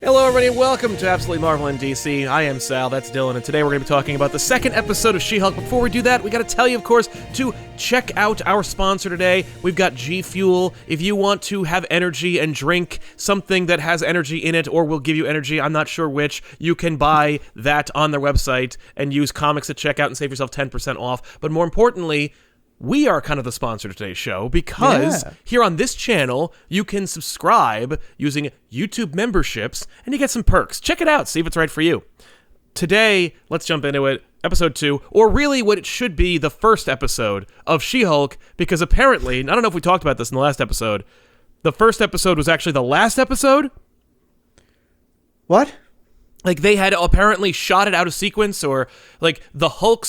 Hello everybody and welcome to Absolutely Marvel and DC. I am Sal, that's Dylan, and today we're going to be talking about the second episode of She-Hulk. Before we do that, we got to tell you, of course, to check out our sponsor today. We've got G Fuel. If you want to have energy and drink something that has energy in it or will give you energy, I'm not sure which, you can buy that on their website and use comics at checkout and save yourself 10% off. But more importantly, we are kind of the sponsor to today's show because here on this channel, you can subscribe using YouTube memberships and you get some perks. Check it out, see if it's right for you. Today, let's jump into it. Episode 2, or really what it should be the first episode of She-Hulk, because apparently, and I don't know if we talked about this in the last episode, the first episode was actually the last episode. What? Like, they had apparently shot it out of sequence, or, like,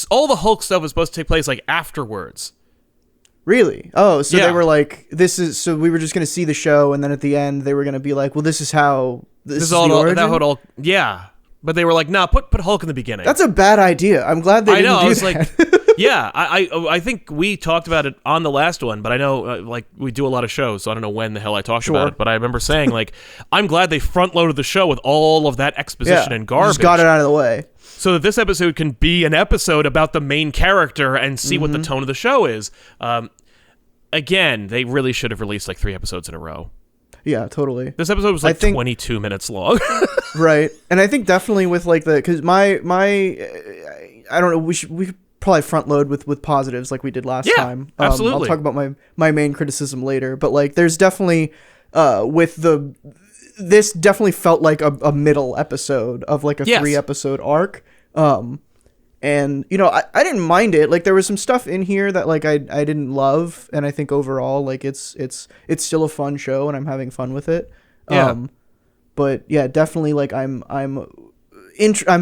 all the Hulk stuff was supposed to take place, like, afterwards. Really? Oh, so Yeah. they were like, so we were just going to see the show, and then at the end, they were going to be like, well, this is how, this is all the origin? Yeah. But they were like, nah, put Hulk in the beginning. That's a bad idea. I'm glad they didn't do that. Like, yeah, I think we talked about it on the last one, but I know, like, we do a lot of shows, so I don't know when the hell I talked about it, but I remember saying, like, I'm glad they front-loaded the show with all of that exposition and garbage. Just got it out of the way. So that this episode can be an episode about the main character and see what the tone of the show is. Again, they really should have released, like, 3 episodes in a row. Yeah, totally. This episode was, like, 22 minutes long. Right. And I think definitely with, like, because I don't know, we could probably front load with positives like we did last time. Absolutely. I'll talk about my main criticism later, but, like, there's definitely this definitely felt like a middle episode of, like, a 3-episode arc. And, you know, I didn't mind it. Like, there was some stuff in here that, like, I didn't love, and I think overall, like, it's still a fun show and I'm having fun with it. But yeah, definitely, like, I'm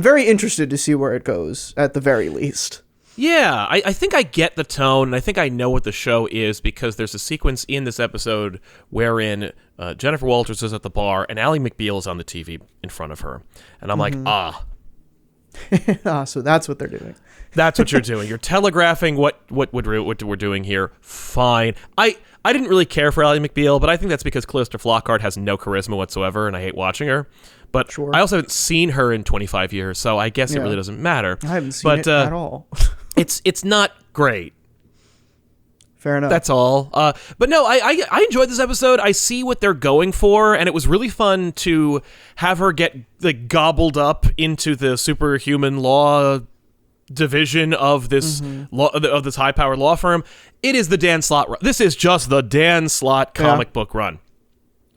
very interested to see where it goes at the very least. Yeah, I think I get the tone, and I think I know what the show is, because there's a sequence in this episode wherein Jennifer Walters is at the bar, and Ally McBeal is on the TV in front of her. And I'm like, so that's what they're doing. That's what you're doing. You're telegraphing what we're doing here. Fine. I didn't really care for Ally McBeal, but I think that's because Calista Flockhart has no charisma whatsoever, and I hate watching her. But I also haven't seen her in 25 years, so I guess it really doesn't matter. I haven't seen it at all. It's not great. Fair enough. That's all. But no, I enjoyed this episode. I see what they're going for, and it was really fun to have her get, like, gobbled up into the superhuman law division of this of this high-powered law firm. It is the Dan Slott run. This is just the Dan Slott comic book run.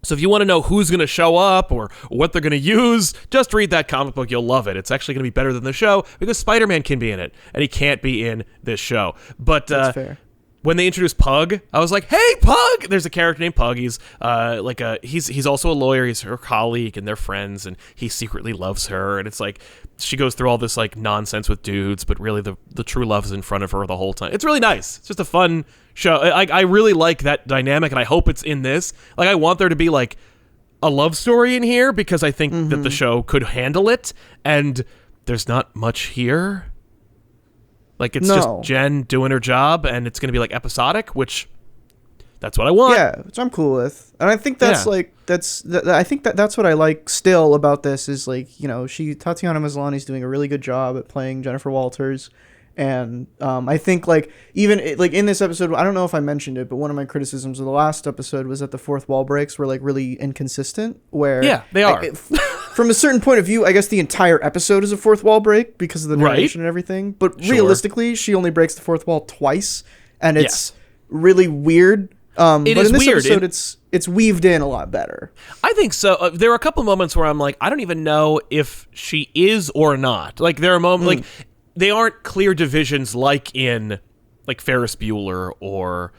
So if you want to know who's going to show up or what they're going to use, just read that comic book. You'll love it. It's actually going to be better than the show because Spider-Man can be in it, and he can't be in this show. But that's fair. When they introduced Pug, I was like, "Hey, Pug!" There's a character named Pug. He's he's also a lawyer. He's her colleague, and they're friends. And he secretly loves her. And it's like she goes through all this, like, nonsense with dudes, but really the true love is in front of her the whole time. It's really nice. It's just a fun show. I really like that dynamic, and I hope it's in this. Like, I want there to be, like, a love story in here because I think that the show could handle it. And there's not much here. Like, it's just Jen doing her job, and it's going to be, like, episodic, which that's what I want. Yeah, which I'm cool with. And I think that's, I think that's what I like still about this is, like, you know, Tatiana Maslany's doing a really good job at playing Jennifer Walters. And I think, like, even, like, in this episode, I don't know if I mentioned it, but one of my criticisms of the last episode was that the fourth wall breaks were, like, really inconsistent, where... Yeah, they are. From a certain point of view, I guess the entire episode is a fourth wall break because of the narration and everything. But realistically, she only breaks the fourth wall twice, and it's really weird. But in this episode, it's weaved in a lot better. I think so. There are a couple moments where I'm like, I don't even know if she is or not. Like, there are moments like they aren't clear divisions like in, like, Ferris Bueller or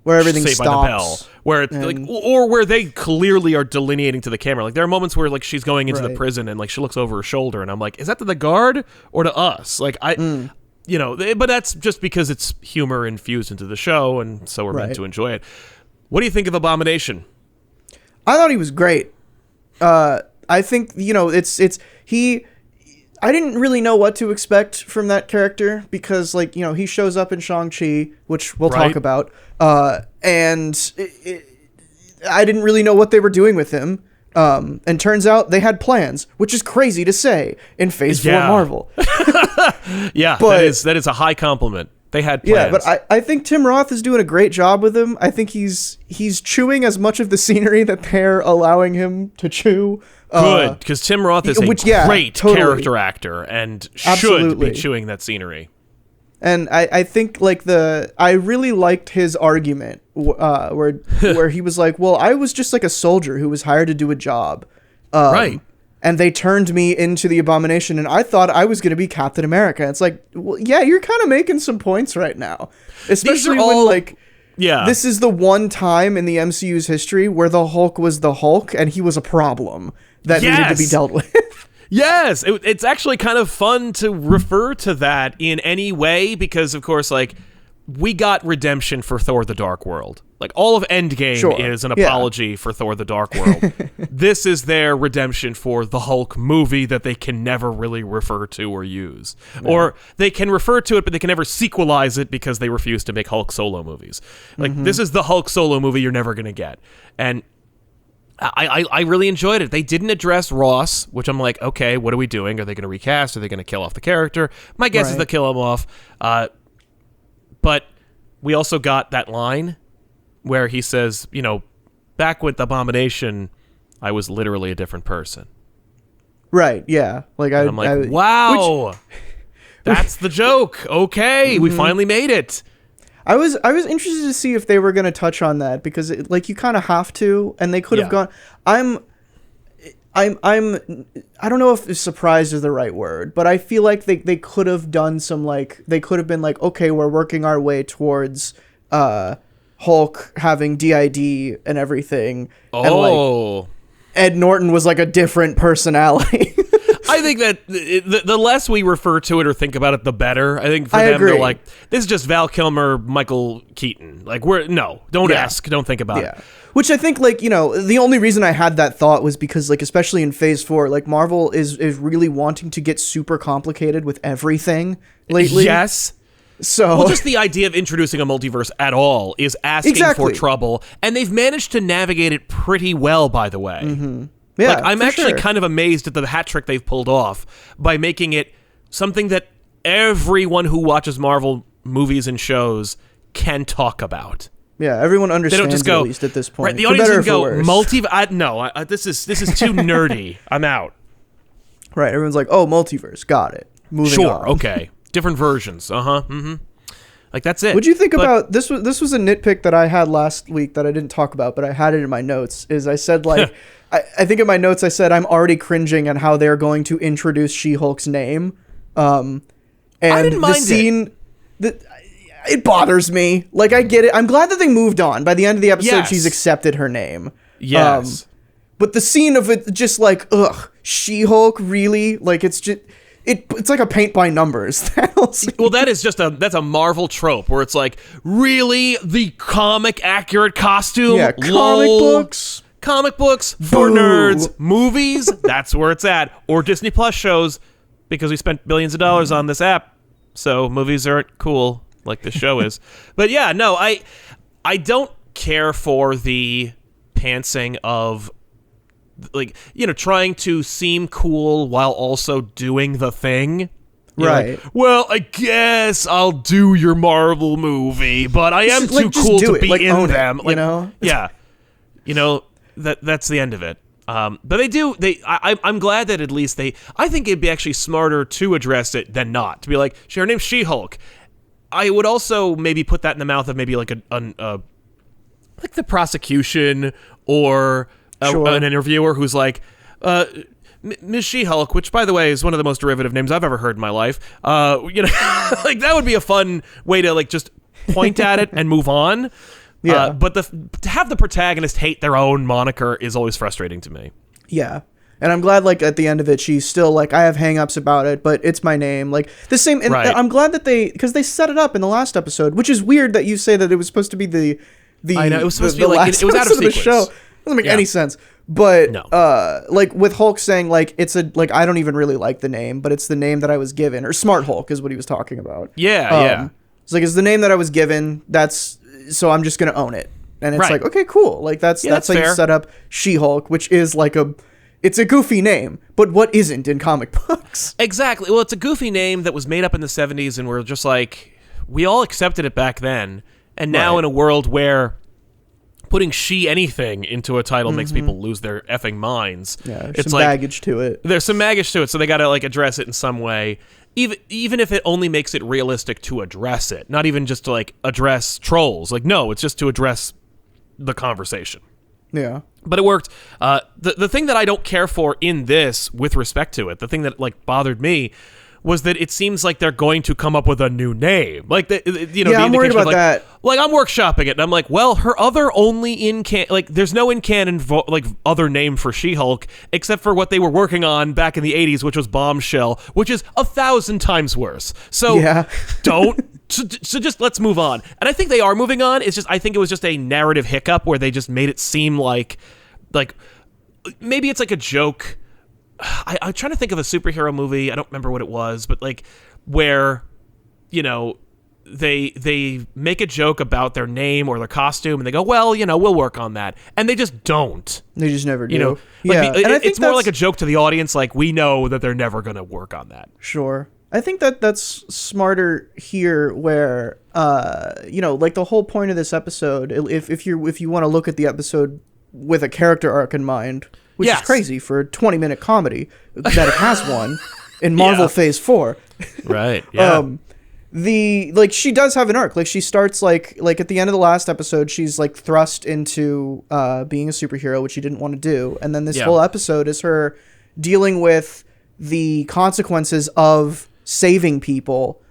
where everything Saved stops, by the Bell, where it's like, or where they clearly are delineating to the camera. Like, there are moments where, like, she's going into the prison and, like, she looks over her shoulder, and I'm like, is that to the guard or to us? Like, you know, but that's just because it's humor infused into the show, and so we're meant to enjoy it. What do you think of Abomination? I thought he was great. I think, you know, I didn't really know what to expect from that character because, like, you know, he shows up in Shang-Chi, which we'll talk about, and I didn't really know what they were doing with him. And turns out they had plans, which is crazy to say in Phase 4 Marvel. Yeah, but, that is a high compliment. They had plans. Yeah, but I think Tim Roth is doing a great job with him. I think he's chewing as much of the scenery that they're allowing him to chew. Good, because Tim Roth is a great character actor and should be chewing that scenery. And I think like I really liked his argument where he was like, well, I was just like a soldier who was hired to do a job. Right. And they turned me into the Abomination, and I thought I was going to be Captain America. It's like, well, yeah, you're kind of making some points right now. Especially when, like, this is the one time in the MCU's history where the Hulk was the Hulk, and he was a problem that needed to be dealt with. Yes, it's actually kind of fun to refer to that in any way, because, of course, like, we got redemption for Thor the Dark World. Like, all of Endgame is an apology for Thor the Dark World. This is their redemption for the Hulk movie that they can never really refer to or use. Yeah. Or they can refer to it, but they can never sequelize it because they refuse to make Hulk solo movies. Like, this is the Hulk solo movie you're never going to get. And I really enjoyed it. They didn't address Ross, which I'm like, okay, what are we doing? Are they going to recast? Are they going to kill off the character? My guess is they'll kill him off. But we also got that line where he says, you know, back with Abomination, I was literally a different person. Right, yeah. Like I'm like, wow, that's the joke. Okay, we finally made it. I was interested to see if they were going to touch on that, because you kind of have to, and they could have gone. I don't know if surprised is the right word, but I feel like they could have done some, like, they could have been like, okay, we're working our way towards Hulk having DID and everything. Oh. And, like, Ed Norton was like a different personality. I think that the less we refer to it or think about it, the better. I think for them, they're like, this is just Val Kilmer, Michael Keaton. Like, don't ask, don't think about it. Which I think, like, you know, the only reason I had that thought was because, like, especially in Phase 4, like, Marvel is really wanting to get super complicated with everything lately. Yes. So, just the idea of introducing a multiverse at all is asking for trouble, and they've managed to navigate it pretty well, by the way. Mm-hmm. Yeah, like, I'm actually kind of amazed at the hat trick they've pulled off by making it something that everyone who watches Marvel movies and shows can talk about. Yeah, everyone understands. They don't just go, at least at this point. Right, the audience can go multiverse. This is too nerdy. I'm out. Right, everyone's like, oh, multiverse, got it. Moving on. Okay. Different versions. Like, that's it. What'd you think about this? This was a nitpick that I had last week that I didn't talk about, but I had it in my notes. Is I said, like, I think in my notes I said I'm already cringing at how they're going to introduce She-Hulk's name. And I didn't mind the scene it bothers me. Like, I get it. I'm glad that they moved on. By the end of the episode, she's accepted her name. Yes. But the scene of it, just like, ugh, She-Hulk, really? Like, it's just... It's like a paint by numbers. Well, that's a Marvel trope where it's like, really, the comic accurate costume? Yeah, comic books for nerds. Movies, that's where it's at. Or Disney Plus shows, because we spent billions of dollars on this app, so movies aren't cool like the show is. But yeah, no, I don't care for the pantsing of, like, you know, trying to seem cool while also doing the thing. Right. Like, well, I guess I'll do your Marvel movie, but I am too cool to be in them. Like, you know? Yeah. You know, that's the end of it. But I'm glad that at least I think it'd be actually smarter to address it than not. To be like, her name's She-Hulk. I would also maybe put that in the mouth of maybe like like the prosecution or an interviewer who's like, Ms. She-Hulk, which, by the way, is one of the most derivative names I've ever heard in my life. You know, like, that would be a fun way to, like, just point at it and move on. Yeah. But to have the protagonist hate their own moniker is always frustrating to me. Yeah. And I'm glad, like, at the end of it, she's still like, I have hang-ups about it, but it's my name. Like, the same. And I'm glad that because they set it up in the last episode, which is weird that you say that it was supposed to be the I know, it was supposed to be like, it was out of sequence. The show. Doesn't make any sense. But like with Hulk saying, like, it's I don't even really like the name, but it's the name that I was given, or Smart Hulk is what he was talking about. Yeah. It's like, it's the name that I was given. So I'm just gonna own it. And it's Right. like, okay, cool. Like that's how fair. you set up She-Hulk, which is like it's a goofy name, but what isn't in comic books? Exactly. Well, it's a goofy name that was made up in the 70s, and we're just like, we all accepted it back then. And now in a world where putting she anything into a title makes people lose their effing minds. Yeah, there's it's some like, baggage to it. There's some baggage to it, so they got to like address it in some way. Even if it only makes it realistic to address it, not even just to like address trolls. Like, no, it's just to address the conversation. Yeah. But it worked. The thing that I don't care for in this, with respect to it, the thing that like bothered me, was that it seems like they're going to come up with a new name. Like, the I'm worried about that. Like, I'm workshopping it, and I'm like, well, her other only there's no in-canon, other name for She-Hulk, except for what they were working on back in the 80s, which was Bombshell, which is 1,000 times worse. So, So just let's move on. And I think they are moving on. It's just, I think it was just a narrative hiccup where they just made it seem like maybe it's like a joke. I'm trying to think of a superhero movie. I don't remember what it was, but like where, they make a joke about their name or their costume and they go, well, we'll work on that. And they just don't. They just never do. And I think it's more like a joke to the audience. Like, we know that they're never going to work on that. Sure. I think that's smarter here where, like the whole point of this episode, if you want to look at the episode with a character arc in mind, which is crazy for a 20-minute comedy that it has one in Marvel Phase 4. Right. Yeah. She does have an arc. Like, she starts like at the end of the last episode, she's like thrust into being a superhero, which she didn't want to do. And then this whole episode is her dealing with the consequences of saving people,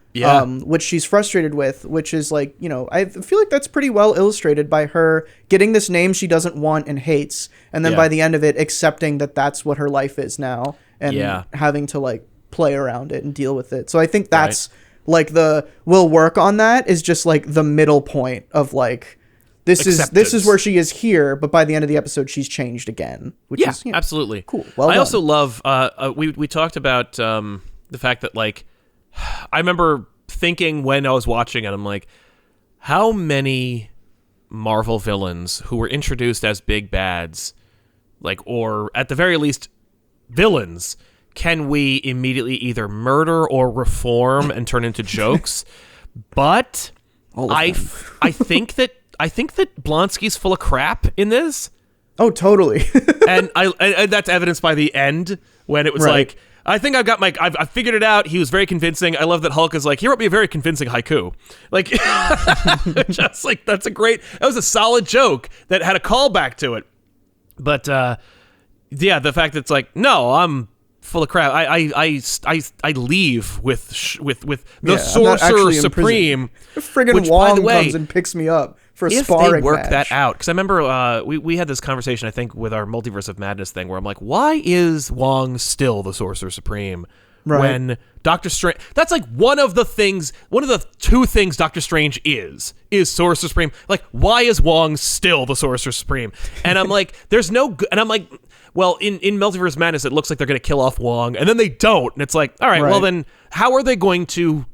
which she's frustrated with, which is like, I feel like that's pretty well illustrated by her getting this name she doesn't want and hates, and then by the end of it accepting that that's what her life is now, and having to like play around it and deal with it. So I think that's like we'll work on that is just like the middle point of like, this is where she is here, but by the end of the episode she's changed again, which is absolutely cool. Well, I also love we talked about the fact that like, I remember thinking when I was watching it, I'm like, how many Marvel villains who were introduced as big bads, like, or at the very least villains, can we immediately either murder or reform and turn into jokes? But I think that Blonsky's full of crap in this. Oh, totally. and that's evidenced by the end when it was like, I think I figured it out. He was very convincing. I love that Hulk is like, he wrote me a very convincing haiku. Like, just like, that was a solid joke that had a callback to it. But, the fact that it's like, no, I'm full of crap. I leave with the Sorcerer Supreme. Friggin' Wong comes and picks me up for a sparring match. If they work that out, because I remember we had this conversation, I think, with our Multiverse of Madness thing, where I'm like, why is Wong still the Sorcerer Supreme when Doctor Strange? That's like one of the two things Doctor Strange is Sorcerer Supreme. Like, why is Wong still the Sorcerer Supreme? And I'm like, there's no good, and I'm like, well, in Multiverse of Madness, it looks like they're going to kill off Wong, and then they don't, and it's like, all right, well then, how are they going to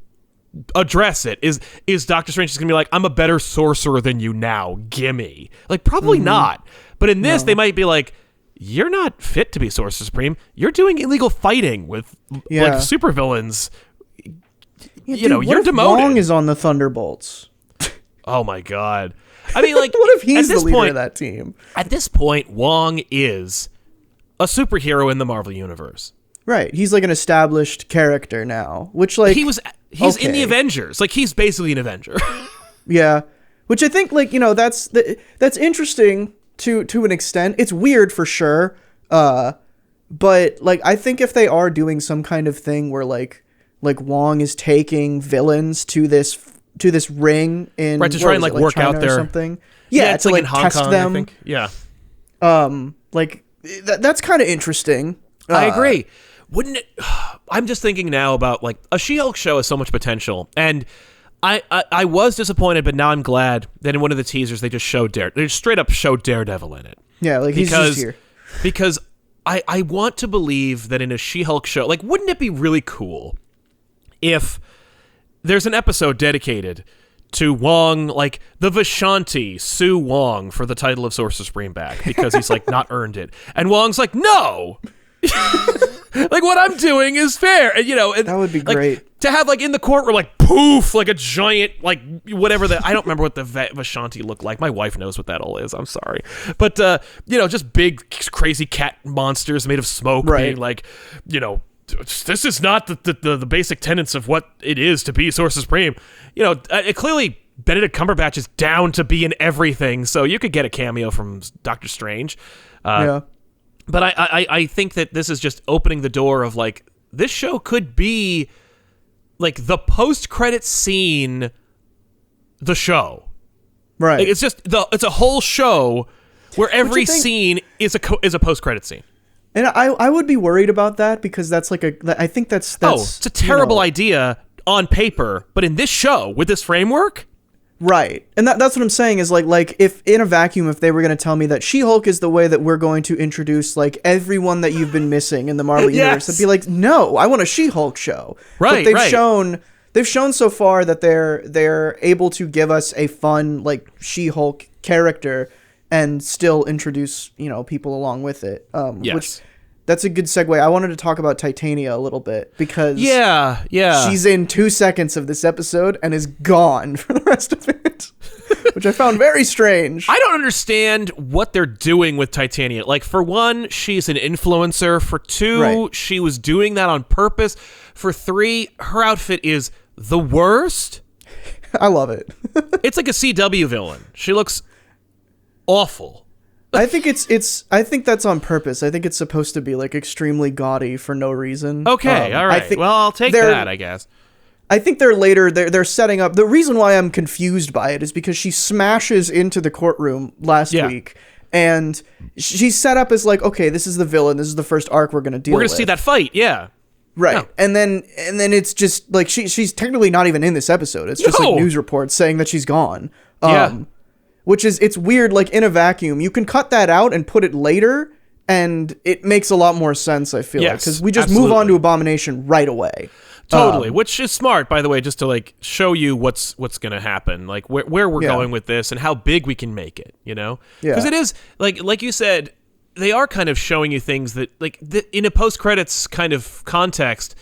address it? Is Doctor Strange just gonna be like, I'm a better sorcerer than you now, gimme? Like, probably not. But in this, they might be like, you're not fit to be Sorcerer Supreme. You're doing illegal fighting with like supervillains. You're demoted. Wong is on the Thunderbolts. Oh my god. I mean, like, what if he's the leader of that team? At this point, Wong is a superhero in the Marvel universe. Right. He's like an established character now, which like he's in the Avengers. Like, he's basically an Avenger. Yeah. Which I think, like, that's interesting to an extent. It's weird for sure. But like, I think if they are doing some kind of thing where like Wong is taking villains to this ring in to try and like work China out their something. Yeah, it's to like in Hong test Kong, them. I think. Yeah. Like that's kind of interesting. I agree. Wouldn't it? I'm just thinking now about like a She-Hulk show has so much potential, and I was disappointed, but now I'm glad that in one of the teasers they just straight up showed Daredevil in it. Yeah, like he's just here. Because I want to believe that in a She-Hulk show, like, wouldn't it be really cool if there's an episode dedicated to Wong, like, the Vishanti sue Wong for the title of Sorcerer Supreme back because he's, like, not earned it. And Wong's like, no! Like, what I'm doing is fair. And, that would be great. To have, like, in the courtroom, like, poof, like a giant, like, whatever I don't remember what the Vishanti looked like. My wife knows what that all is. I'm sorry. But, just big, crazy cat monsters made of smoke being like, this is not the basic tenets of what it is to be Sorcerer Supreme. Clearly Benedict Cumberbatch is down to be in everything, so you could get a cameo from Doctor Strange. Yeah. But I think that this is just opening the door of, like, this show could be, like, the post-credit scene, the show. Right. Like, it's a whole show where every scene is a post-credit scene. And I would be worried about that because that's like I think that's it's a terrible idea on paper, but in this show with this framework, right. And that's what I'm saying is like if in a vacuum, if they were going to tell me that She-Hulk is the way that we're going to introduce like everyone that you've been missing in the Marvel universe, I'd be like, no, I want a She-Hulk show. Right. But they've shown so far that they're able to give us a fun like She-Hulk character and still introduce, people along with it. Which that's a good segue. I wanted to talk about Titania a little bit because she's in 2 seconds of this episode and is gone for the rest of it, which I found very strange. I don't understand what they're doing with Titania. Like, for one, she's an influencer. For two, she was doing that on purpose. For three, her outfit is the worst. I love it. It's like a CW villain. She looks awful. I think I think that's on purpose. I think it's supposed to be like extremely gaudy for no reason. Okay, all right. Well, I'll take that, I guess. I think they're setting up. The reason why I'm confused by it is because she smashes into the courtroom last week, and she's set up as like, okay, this is the villain. This is the first arc we're going to deal with. We're going to see that fight, yeah. Right. No. And then it's just like she's technically not even in this episode. It's just like news reports saying that she's gone. Which is, it's weird, like, in a vacuum. You can cut that out and put it later, and it makes a lot more sense, I feel like. Because we just move on to Abomination right away. Totally, which is smart, by the way, just to, like, show you what's going to happen, like, where we're going with this and how big we can make it, Because it is, like you said, they are kind of showing you things that, like, in a post-credits kind of context,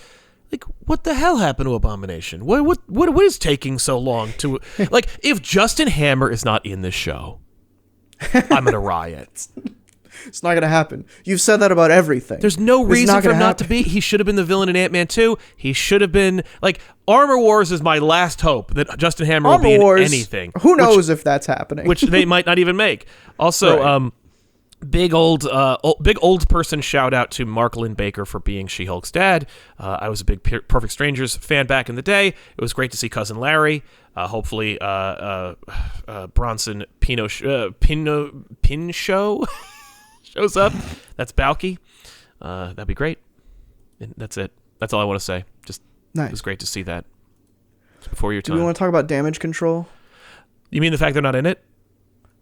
like, what the hell happened to Abomination? What is taking so long to... Like, if Justin Hammer is not in this show, I'm going to riot. It's not going to happen. You've said that about everything. There's no reason for him not to be. He should have been the villain in Ant-Man 2. He should have been... Like, Armor Wars is my last hope that Justin Hammer will be in anything. Who knows if that's happening? Which they might not even make. Also, big old person shout out to Mark Lynn Baker for being She-Hulk's dad. I was a big Perfect Strangers fan back in the day. It was great to see cousin Larry. Hopefully, Bronson Pinchot shows up. That's Balky. That'd be great. And that's it. That's all I want to say. Just nice. It was great to see that. Just before your time. Do we want to talk about damage control? You mean the fact they're not in it?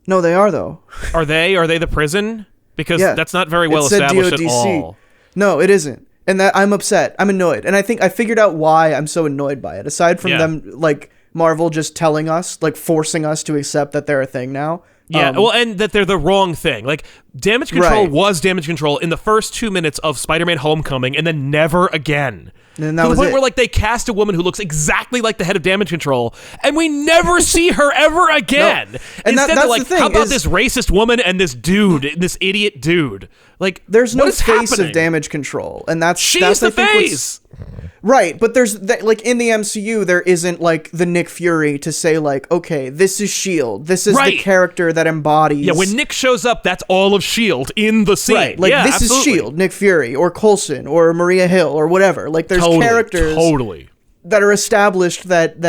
No, they are, though. Are they? Are they the prison? Because that's not very well established at all. No, it isn't. And that I'm upset. I'm annoyed. And I think I figured out why I'm so annoyed by it. Aside from them, like, Marvel just telling us, like, forcing us to accept that they're a thing now. Yeah, well, and that they're the wrong thing. Like, Damage Control was Damage Control in the first 2 minutes of Spider-Man Homecoming, and then never again. And that to the was point it. where, like, they cast a woman who looks exactly like the head of Damage Control, and we never see her ever again. No. And instead, that's they're like, the thing, how about this racist woman and this dude, this idiot dude? Like, there's no face happening? of Damage Control, and that's the face. Right, but there's like in the MCU there isn't like the Nick Fury to say like, okay, this is S.H.I.E.L.D. This is the character that embodies. Yeah, when Nick shows up, that's all of S.H.I.E.L.D. in the scene. Right, like this is S.H.I.E.L.D., Nick Fury or Coulson or Maria Hill or whatever. Like there's characters that are established that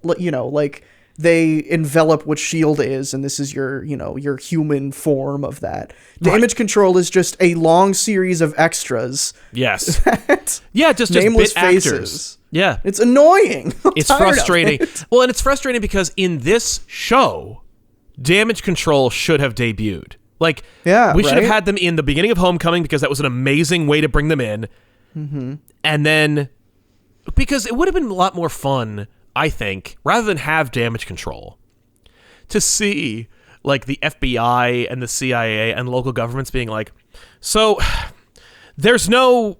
like they envelop what S.H.I.E.L.D. is, and this is your human form of that. Damage Control is just a long series of extras. Yes. Just nameless bit faces. Actors. Yeah. It's annoying. It's frustrating. Well, and it's frustrating because in this show, Damage Control should have debuted. Like, we should have had them in the beginning of Homecoming because that was an amazing way to bring them in. Mm-hmm. And then, because it would have been a lot more fun I think, rather than have damage control, to see like the FBI and the CIA and local governments being like, so there's no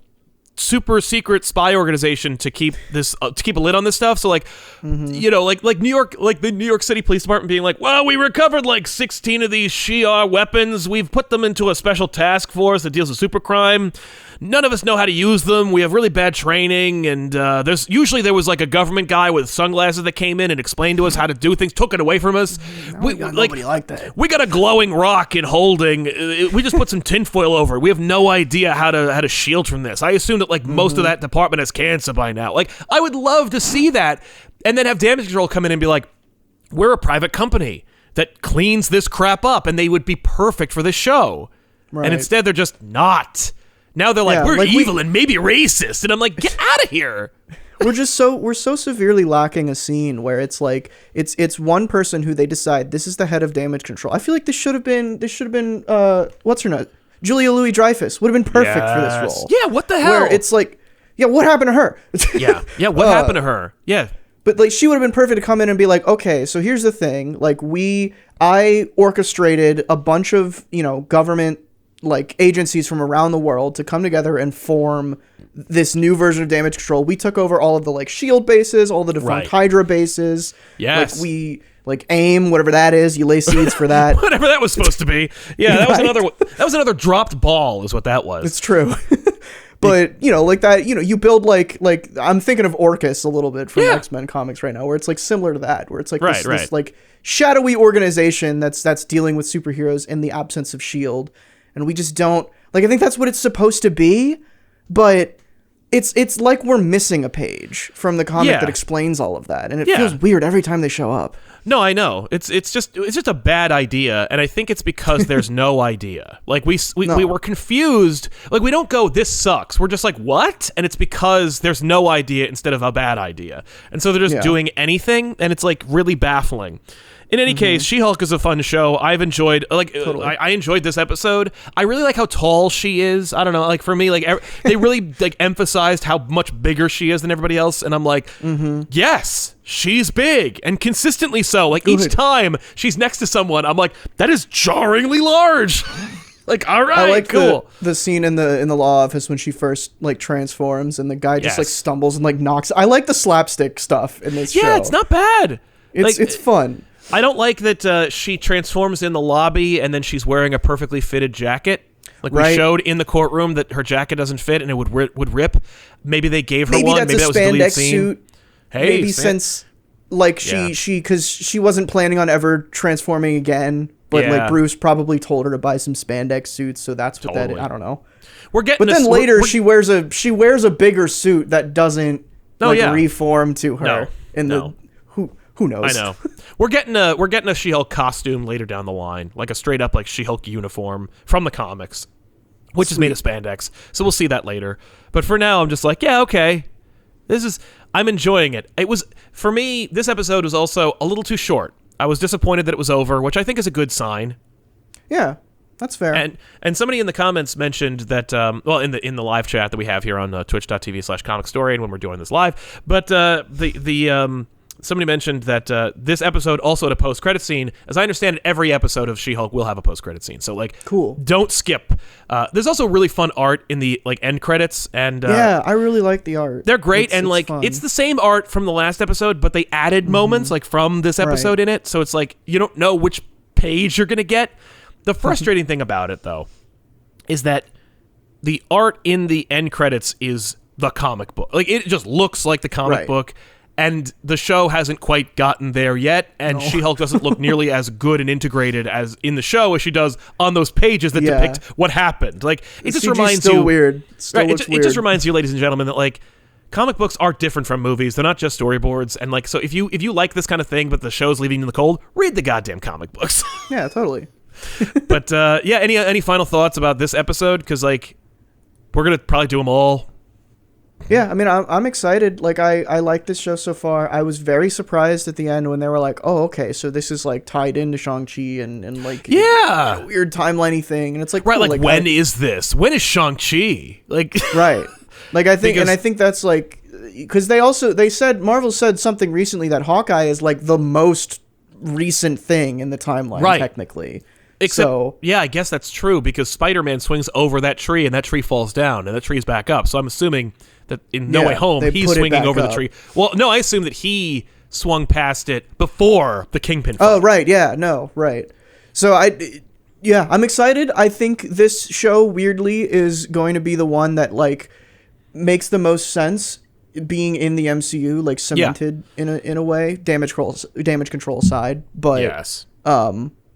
super secret spy organization to keep this to keep a lid on this stuff. So like, you know, like New York, like the New York City Police Department being like, well, we recovered like 16 of these Shi'ar weapons. We've put them into a special task force that deals with super crime. None of us know how to use them. We have really bad training, and there was like a government guy with sunglasses that came in and explained to us how to do things, took it away from us. We got nobody like that. We got a glowing rock in holding. We just put some tinfoil over it. We have no idea how to shield from this. I assume that like most of that department has cancer by now. Like, I would love to see that, and then have damage control come in and be like, we're a private company that cleans this crap up, and they would be perfect for this show. Right. And instead, they're just not. Now they're like, we're like evil and maybe racist, and I'm like, get out of here. We're so severely lacking a scene where it's like it's one person who they decide this is the head of damage control. I feel like this should have been what's her name? Julia Louis-Dreyfus would have been perfect for this role. Yeah, what the hell? Where it's like, yeah, what happened to her? What happened to her? Yeah. But like, she would have been perfect to come in and be like, okay, so here's the thing, like I orchestrated a bunch of, you know, government like agencies from around the world to come together and form this new version of damage control. We took over all of the like SHIELD bases, all the defunct Hydra bases. Yes. Like we like AIM, whatever that is, you lay seeds for that. Whatever that was supposed to be. Yeah, that was another dropped ball is what that was. It's true. But, you know, like that, you know, you build like I'm thinking of Orcus a little bit from X-Men comics right now, where it's like similar to that, where it's like this like shadowy organization that's dealing with superheroes in the absence of SHIELD. And we just don't, like, I think that's what it's supposed to be, but it's like we're missing a page from the comic that explains all of that, and it feels weird every time they show up. No, I know. It's just a bad idea, and I think it's because there's no idea. Like we were confused. Like, we don't go, this sucks. We're just like, what? And it's because there's no idea instead of a bad idea. And so they're just doing anything, and it's like really baffling. In any case, She-Hulk is a fun show. I've enjoyed, like, totally. I enjoyed this episode. I really like how tall she is. I don't know, like, for me, like, they really, like, emphasized how much bigger she is than everybody else, and I'm like, yes, she's big, and consistently so. Like, each time she's next to someone, I'm like, that is jarringly large. Like, all right, I like cool. The scene in the law office when she first like transforms, and the guy just like stumbles and like knocks. I like the slapstick stuff in this show. Yeah, it's not bad. It's fun. I don't like that she transforms in the lobby and then she's wearing a perfectly fitted jacket. Like, we showed in the courtroom that her jacket doesn't fit and it would rip. Maybe they gave her one. Maybe that was a deleted scene. Suit. Hey, maybe since like she because she wasn't planning on ever transforming again, but like Bruce probably told her to buy some spandex suits, so that's what that is. I don't know. But then later she wears a bigger suit that doesn't reform to her Who knows? I know. We're getting a She-Hulk costume later down the line, like a straight up like She-Hulk uniform from the comics, which is made of spandex. So we'll see that later. But for now, I'm just like, yeah, okay. I'm enjoying it. It was, for me, this episode was also a little too short. I was disappointed that it was over, which I think is a good sign. Yeah. That's fair. And somebody in the comments mentioned that, in the live chat that we have here on twitch.tv/Comicstorian when we're doing this live, but somebody mentioned that this episode also had a post-credit scene. As I understand it, every episode of She-Hulk will have a post-credit scene. So, like, cool. Don't skip. There's also really fun art in the like end credits, and I really like the art. They're great, it's the same art from the last episode, but they added moments like from this episode in it. So it's like you don't know which page you're gonna get. The frustrating thing about it, though, is that the art in the end credits is the comic book. Like, it just looks like the comic book. And the show hasn't quite gotten there yet, and She-Hulk doesn't look nearly as good and integrated as in the show as she does on those pages that depict what happened. Like, it just reminds you, weird. It just reminds you, ladies and gentlemen, that like comic books are different from movies. They're not just storyboards, and like so, if you like this kind of thing, but the show's leaving you in the cold, read the goddamn comic books. Yeah, totally. But any final thoughts about this episode? Because like we're gonna probably do them all. Yeah, I mean, I'm excited. Like, I like this show so far. I was very surprised at the end when they were like, oh, okay, so this is, like, tied into Shang-Chi and like, a weird timeline-y thing. And it's like, right, cool, like when is this? When is Shang-Chi? Like, right. Like, I think, and I think that's, like, because they said Marvel said something recently that Hawkeye is like the most recent thing in the timeline, technically. Except, yeah, I guess that's true because Spider-Man swings over that tree and that tree falls down and that tree's back up. So I'm assuming that in No Way Home he's swinging over the tree. Well, no, I assume that he swung past it before the Kingpin fight. Oh, right, yeah, no, right. So I'm excited. I think this show weirdly is going to be the one that like makes the most sense being in the MCU, like cemented in a way, damage control side. But yes.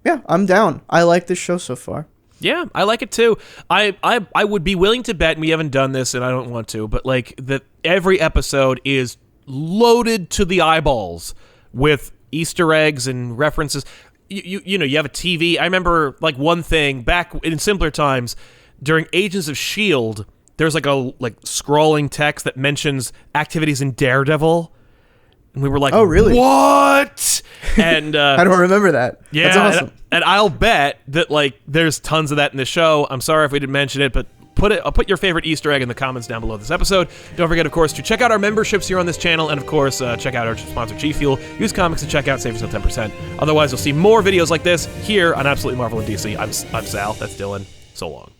Yeah, I'm down. I like this show so far. Yeah, I like it too. I would be willing to bet, and we haven't done this and I don't want to, but like that every episode is loaded to the eyeballs with Easter eggs and references. You know, you have a TV. I remember like one thing back in simpler times during Agents of S.H.I.E.L.D., there's like a scrolling text that mentions activities in Daredevil. And we were like, oh, really? What? And I don't remember that. Yeah, that's awesome. And I'll bet that like there's tons of that in the show. I'm sorry if we didn't mention it, but I'll put your favorite Easter egg in the comments down below this episode. Don't forget, of course, to check out our memberships here on this channel, and of course, check out our sponsor, G Fuel. Use comics at checkout, save yourself 10%. Otherwise, you'll see more videos like this here on Absolutely Marvel and DC. I'm Sal. That's Dylan. So long.